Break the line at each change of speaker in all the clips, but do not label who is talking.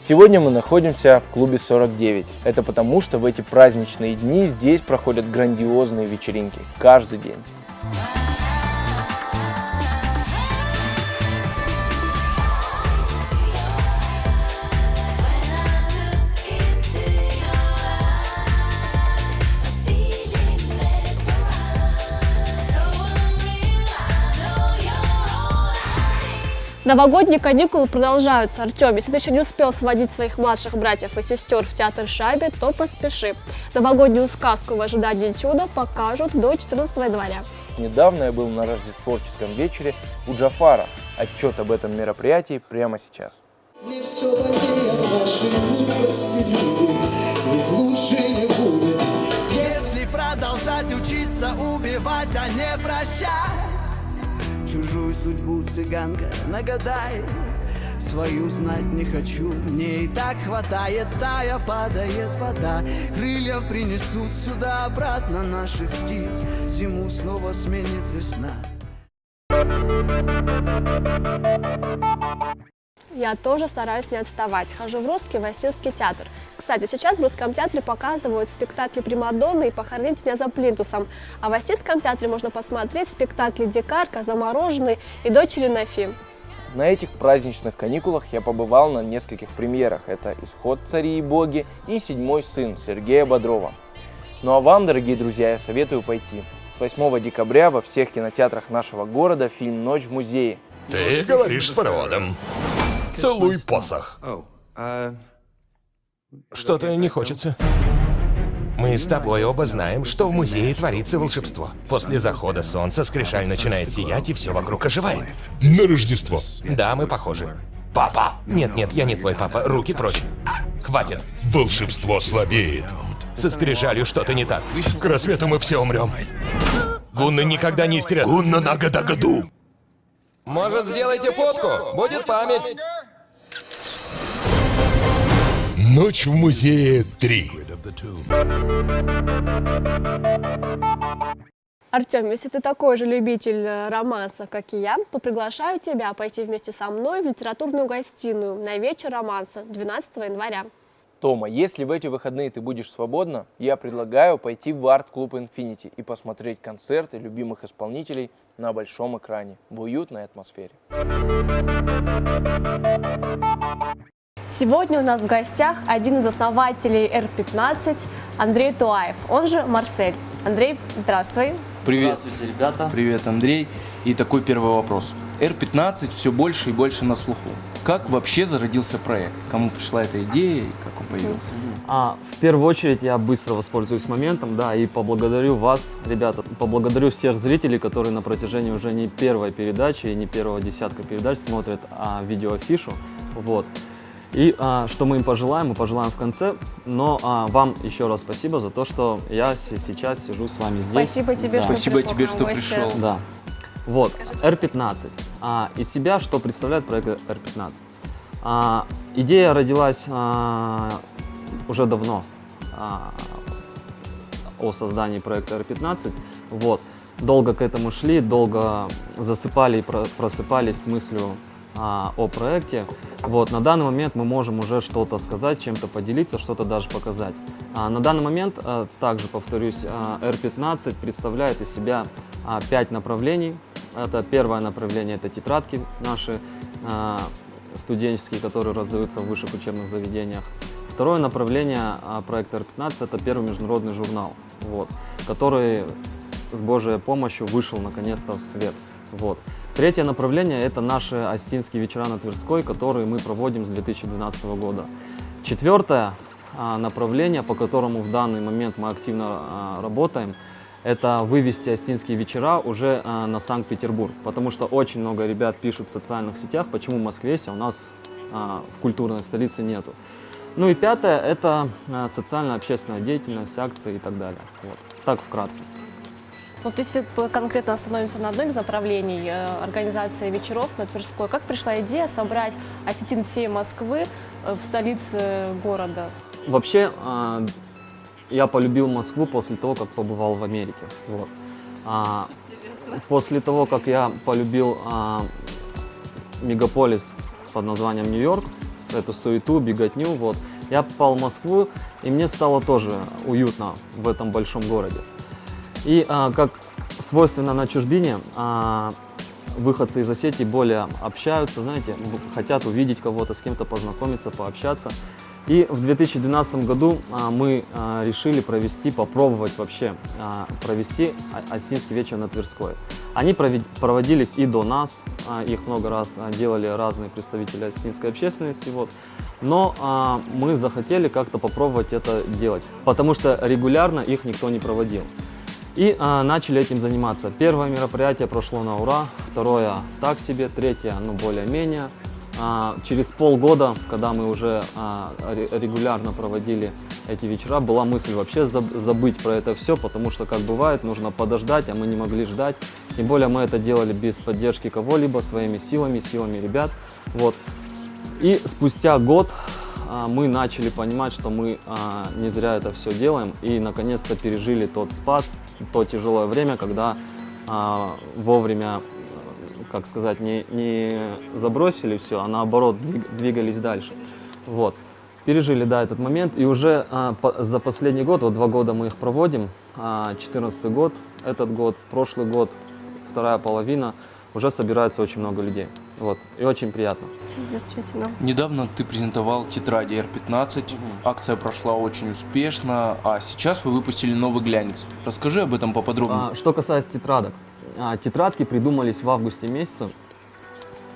Сегодня мы находимся в клубе 49. Это потому, что в эти праздничные дни здесь проходят грандиозные вечеринки. Каждый день.
Новогодние каникулы продолжаются. Артем, если ты еще не успел сводить своих младших братьев и сестер в театр Шайбе, то поспеши. Новогоднюю сказку в ожидании чуда покажут до 14 января.
Недавно я был на рождественском вечере у Джафара. Отчет об этом мероприятии прямо сейчас.
Не все больнее от нашей глупости, люди, ведь лучше не будет.
Если продолжать учиться убивать, а не прощать. Чужую судьбу, цыганка, нагадай. Свою знать не хочу, мне и так хватает. Тая падает вода, крылья принесут сюда обратно наших птиц. Зиму снова сменит весна.
Я тоже стараюсь не отставать. Хожу в Русский Востинский театр. Кстати, сейчас в Русском театре показывают спектакли «Примадонны» и «Похороните меня за плинтусом». А в Остинском театре можно посмотреть спектакли «Дикарка», «Замороженный» и «Дочери Нафи».
На этих праздничных каникулах я побывал на нескольких премьерах. Это «Исход. Цари и боги» и «Седьмой сын» Сергея Бодрова. Ну а вам, дорогие друзья, я советую пойти. С 8 декабря во всех кинотеатрах нашего города фильм «Ночь в музее».
Ты говоришь с фараоном. Целуй посох. Что-то не хочется. Мы с тобой оба знаем, что в музее творится волшебство. После захода солнца скрижаль начинает сиять, и все вокруг оживает.
На Рождество.
Да, мы похожи. Папа! Нет, я не твой папа. Руки прочь. Хватит.
Волшебство слабеет.
Со скрижалью что-то не так. К рассвету мы все умрем. Гунны никогда не истерят.
Гунна на году.
Может, сделайте фотку? Будет память.
Ночь в музее 3.
Артем, если ты такой же любитель романсов, как и я, то приглашаю тебя пойти вместе со мной в литературную гостиную на вечер романса 12 января.
Тома, если в эти выходные ты будешь свободна, я предлагаю пойти в арт-клуб Infinity и посмотреть концерты любимых исполнителей на большом экране в уютной атмосфере.
Сегодня у нас в гостях один из основателей R15 Андрей Туаев, он же Марсель. Андрей, здравствуй.
Привет.
Здравствуйте, ребята.
Привет, Андрей. И такой первый вопрос. R15 все больше и больше на слуху. Как вообще зародился проект? Кому пришла эта идея и как он появился?
В первую очередь я быстро воспользуюсь моментом, да, и поблагодарю вас, ребята, поблагодарю всех зрителей, которые на протяжении уже не первой передачи и не первого десятка передач смотрят видеоафишу, вот. И что мы им пожелаем, мы пожелаем в конце, но вам еще раз спасибо за то, что я сейчас сижу с вами здесь.
Спасибо тебе,
да.
что
Спасибо
пришел
тебе,
к нам
что
в гости.
пришел.
Да. Вот, R15. Из себя что представляет проект R15? Идея родилась уже давно о создании проекта R15. Вот. Долго к этому шли, долго засыпали и просыпались с мыслью о проекте. Вот. На данный момент мы можем уже что-то сказать, чем-то поделиться, что-то даже показать. На данный момент, также повторюсь, R15 представляет из себя 5 направлений. Это первое направление, это тетрадки наши студенческие, которые раздаются в высших учебных заведениях. Второе направление проекта R15 это первый международный журнал, вот, который с Божьей помощью вышел наконец-то в свет. Вот. Третье направление это наши Остинские вечера на Тверской, которые мы проводим с 2012 года. Четвертое направление, по которому в данный момент мы активно работаем, это вывести Остинские вечера уже на Санкт-Петербург, потому что очень много ребят пишут в социальных сетях, почему в Москве, а у нас в культурной столице нету. Ну и пятое, это социально-общественная деятельность, акции и так далее. Вот. Так вкратце.
Вот если конкретно остановимся на одном из направлений организации вечеров на Тверской, как пришла идея собрать осетин всей Москвы в столице города?
Вообще, я полюбил Москву после того, как побывал в Америке. Вот. После того, как я полюбил мегаполис под названием Нью-Йорк, эту суету, беготню, вот. Я попал в Москву, и мне стало тоже уютно в этом большом городе. И как свойственно на чужбине, выходцы из Осетии более общаются, знаете, хотят увидеть кого-то, с кем-то познакомиться, пообщаться. И в 2012 году мы решили попробовать вообще провести Остинский вечер на Тверской. Они проводились и до нас, их много раз делали разные представители остинской общественности, вот. Но мы захотели как-то попробовать это делать, потому что регулярно их никто не проводил. И начали этим заниматься. Первое мероприятие прошло на ура, второе так себе, третье, ну, более-менее. Через полгода, когда мы уже регулярно проводили эти вечера, была мысль вообще забыть про это все, потому что, как бывает, нужно подождать, а мы не могли ждать. Тем более мы это делали без поддержки кого-либо, своими силами ребят. Вот. И спустя год мы начали понимать, что мы не зря это все делаем, и наконец-то пережили тот спад, то тяжелое время, когда вовремя, как сказать, не забросили все, а наоборот двигались дальше. Вот. Пережили, да, этот момент, и уже за последний год, вот 2 года мы их проводим, 2014 год, этот год, прошлый год, вторая половина, уже собирается очень много людей. Вот. И очень приятно.
Действительно.
Недавно ты презентовал тетради R15, акция прошла очень успешно, а сейчас вы выпустили новый глянец. Расскажи об этом поподробнее.
Что касается тетрадок. Тетрадки придумались в августе месяце.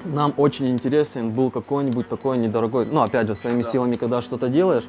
Нам очень интересен был какой-нибудь такой недорогой, ну опять же, своими силами, когда что-то делаешь,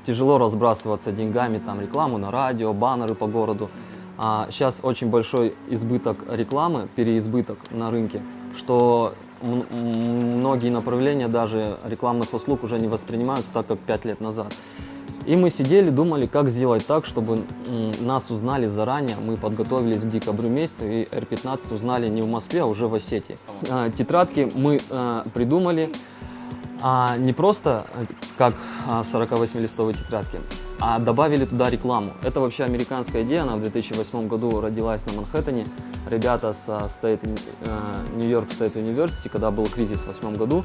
тяжело разбрасываться деньгами, там рекламу на радио, баннеры по городу. Сейчас очень большой избыток рекламы, переизбыток на рынке, что многие направления даже рекламных услуг уже не воспринимаются так, как 5 лет назад. И мы сидели, думали, как сделать так, чтобы нас узнали заранее. Мы подготовились к декабрю месяцу, и R15 узнали не в Москве, а уже в Осетии. Тетрадки мы придумали не просто как 48-листовые тетрадки, а добавили туда рекламу. Это вообще американская идея, она в 2008 году родилась на Манхэттене. Ребята с Нью-Йорк State University, когда был кризис в 2008 году,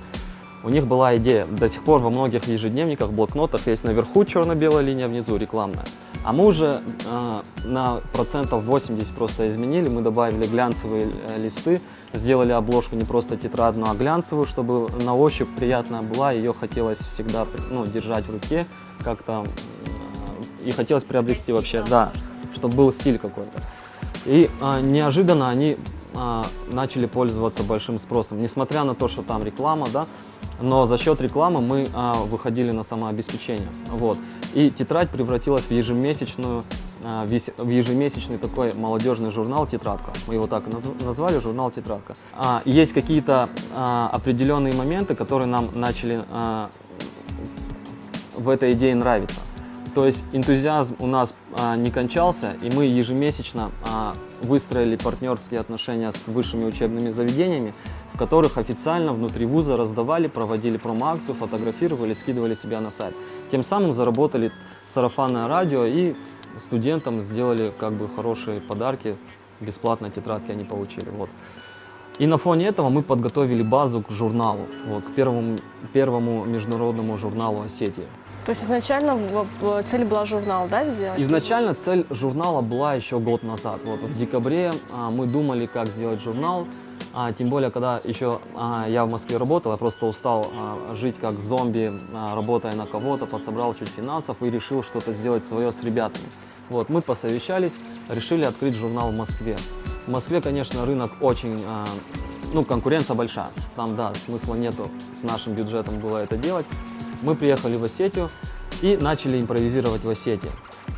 у них была идея. До сих пор во многих ежедневниках, блокнотах есть наверху черно-белая линия, внизу рекламная. А мы уже на процентов 80 просто изменили, мы добавили глянцевые листы, сделали обложку не просто тетрадную, а глянцевую, чтобы на ощупь приятная была, ее хотелось всегда держать в руке, как-то и хотелось приобрести вообще, да, чтобы был стиль какой-то. И неожиданно они начали пользоваться большим спросом, несмотря на то, что там реклама, да, но за счет рекламы мы выходили на самообеспечение. Вот. И тетрадь превратилась в ежемесячный такой молодежный журнал «Тетрадка». Мы его так и назвали, журнал «Тетрадка». Есть какие-то определенные моменты, которые нам начали в этой идее нравиться. То есть энтузиазм у нас не кончался, и мы ежемесячно выстроили партнерские отношения с высшими учебными заведениями, в которых официально внутри вуза раздавали, проводили промо-акцию, фотографировали, скидывали себя на сайт. Тем самым заработали сарафанное радио и студентам сделали как бы хорошие подарки, бесплатно тетрадки они получили. Вот. И на фоне этого мы подготовили базу к журналу, вот, к первому международному журналу Осетии.
То есть изначально цель была журнал, да, сделать?
Изначально цель журнала была еще год назад. Вот, в декабре мы думали, как сделать журнал. Тем более, когда еще я в Москве работал, я просто устал жить как зомби, работая на кого-то, подсобрал чуть финансов и решил что-то сделать свое с ребятами. Вот, мы посовещались, решили открыть журнал в Москве. В Москве, конечно, рынок очень, конкуренция большая. Там, да, смысла нету с нашим бюджетом было это делать. Мы приехали в Осетию и начали импровизировать в Осетии.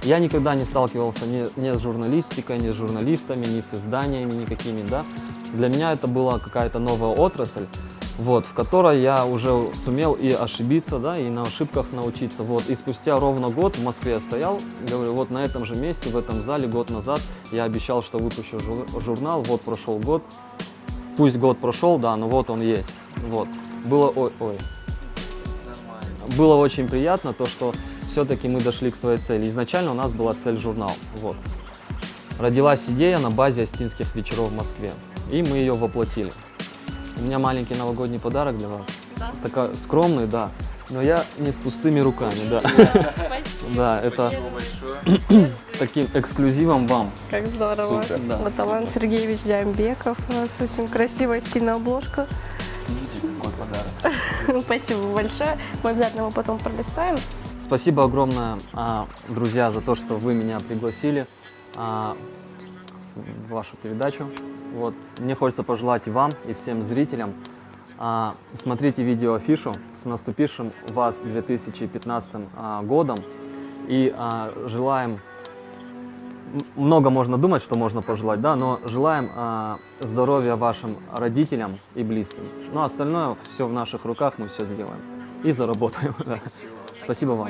Я никогда не сталкивался ни с журналистикой, ни с журналистами, ни с изданиями никакими, да. Для меня это была какая-то новая отрасль, вот, в которой я уже сумел и ошибиться, да, и на ошибках научиться. Вот. И спустя ровно год в Москве я стоял, говорю, вот на этом же месте, в этом зале год назад я обещал, что выпущу журнал, вот прошел год, пусть год прошел, да, но вот он есть. Вот. Было очень приятно то, что все-таки мы дошли к своей цели. Изначально у нас была цель журнал. Вот. Родилась идея на базе Остинских вечеров в Москве, и мы ее воплотили. У меня маленький новогодний подарок для вас. такой скромный, да. Но я не с пустыми руками, да. Да, это таким эксклюзивом вам.
Как здорово.
Супер.
Да.
Баталан Сергеевич Дямбеков. У нас очень красивая, стильная обложка.
Видите, какой подарок.
Спасибо большое. Мы обязательно его потом пролистаем.
Спасибо огромное, друзья, за то, что вы меня пригласили в вашу передачу. Вот. Мне хочется пожелать и вам, и всем зрителям. Смотрите видеоафишу с наступившим вас 2015 годом. И желаем, много можно думать, что можно пожелать, да, но желаем здоровья вашим родителям и близким. Ну, остальное все в наших руках, мы все сделаем. И заработаем. Да. Спасибо вам.